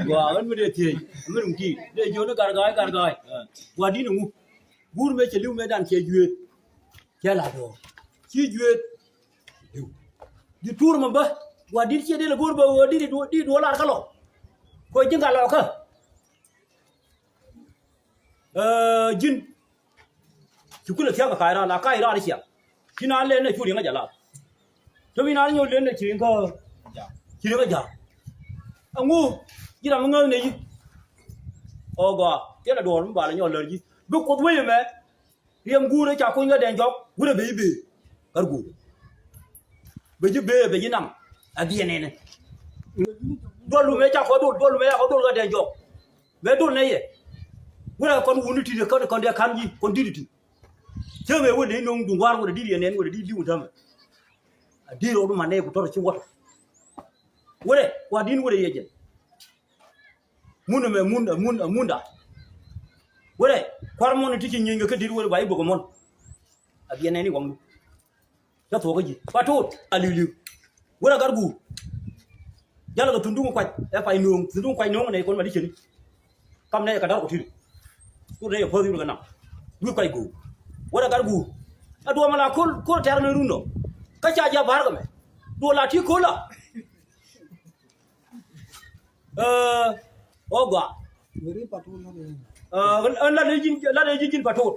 Gua kan mede tie, menung ti. De jono gargai. Gua di nungu. Gur me cheliu me dan che juet. Che la do. Chi juet. Di tur ma ba. Gua di che de la gur ba di do la ka lo. Ko jing ka lo ka. Jin. Chukula kya ka kaira la kaira ni sia. Kina le ne churi nga jala. To mi na nyo le ne chirin ka. Chirin ka ja. Angu jira mo ngane yi oga kela do mo bala nyo lerji bu ko we me riem gure cha ko nga den jok gure be kargu be ji be ji nam abi ne do lu me cha ko do lu me ya ko do ga den jok be do ne ye gure kon uniti de kon de kan ji kon diditi cheme we de no ndu war ko didi ne ko didi wutam adiro do mane ko to ci woto wure wa din wure yeje munda me munda wure kwar mon tiki nyinga ka dir wure bai bugo mon abiyene ni wongu ya to gaji patot alilu wure gargu yalla ga tundu ko ya fay no tundu ko no ne ko ma dikeni kam ne ka dar ko tiri ko ne ko diru na wi ko go wure gargu ado mala ko tarne runo ka cha ja bar ga me do la ti ko la oga la de jin patot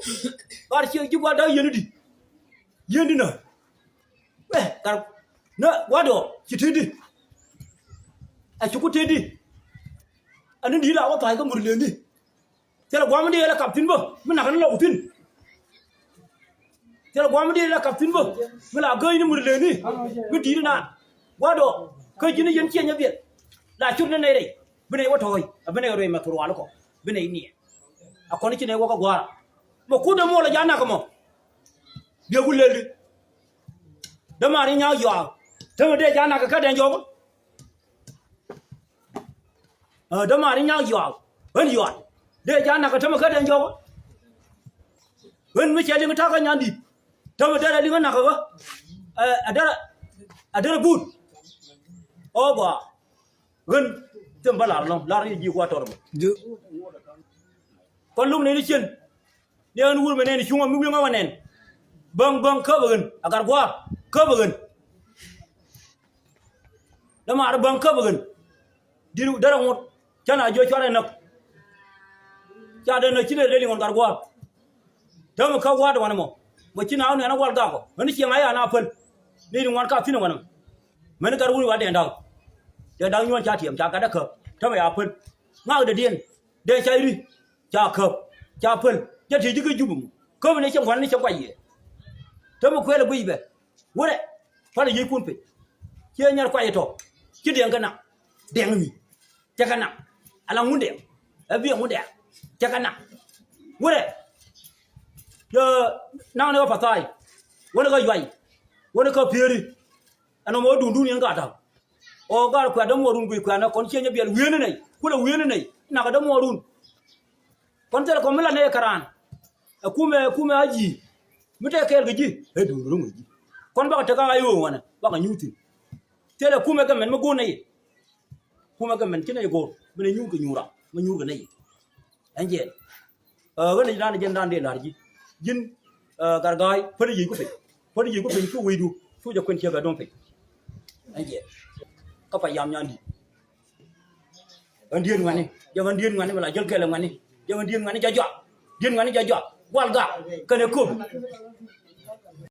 par ci ji gwa da yendi na kar na wado ci tedi a ci ku tedi anin di la wa ta ga murle ni tela gwa mu de la kaptin ba muna kan la utin tela gwa mu de la kaptin ba muna ga ni murle ni mi di na wado ka jini yen ci nya bi la churne ne re bine wa toy bine re ma turu wala ko bine ni akoni ci ne wo ko gwara mo ku de mo la jana ko mo de guleli de mari nya yo de de jana ka den jogo de mari nya yo ben yo de jana ka tama ka den jogo ben mi cheli ta ka nyandi tama de li ngana ka adara bud oba gần chấm ba làm gì qua tàu còn lúc này đi trên đi ăn uống bên này chúng mình biết ngon này băng khớp gần agar qua khớp gần đó mà băng khớp gần đi đâu đó một cho nào cho này nè cha đây này chỉ để đi ngon agar qua đó mà khâu qua đó mà mà chỉ nào này nó qua đâu mà nó chỉ ngay à nào phân đi ngon cà phê ngon mà nó agar uống vào đèn đâu để đang nhuận cha thiểm cha cá đất khờ, thế mà áp phân, ngao để điên, để chạy đi, cha khờ, cha phân, cha thì chứ cái chụp, cơ mà này trong quán này trong quầy gì, thế mà quay là bây về, quay đấy, phải là dây cuốn phải, chơi nhà quay thôi, chứ đèn cái nào, đèn gì, cha cái nào, anh muốn đèn, ở viện muốn đèn, cha cái nào, quay đấy, giờ nào nó phải tay, quay nó cái quay nó cái phía đi, anh mới đun những cả thằng. Oga kwa da morun gui kwa na kon chenya biel wiene nei kula wiene nei na ga da morun kon tele ko mila ne karan kume aji mute kel giji e du rungu ji kon ba ta ga ayo wana ba ga nyuti tele kume ga men ma go nei kume ga men kine go mene nyu ga nyura ma nyu ga nei anje ga ni dan jen dan de lar ji jin gargai fodi ji ko pe ku widu fu ja kon che ga don pe anje có phải yam nhandi an điên ngani giờ an điên ngani mà lại jël kele ngani giờ an điên ngani jajo điên ngani jajo wal ga kene ko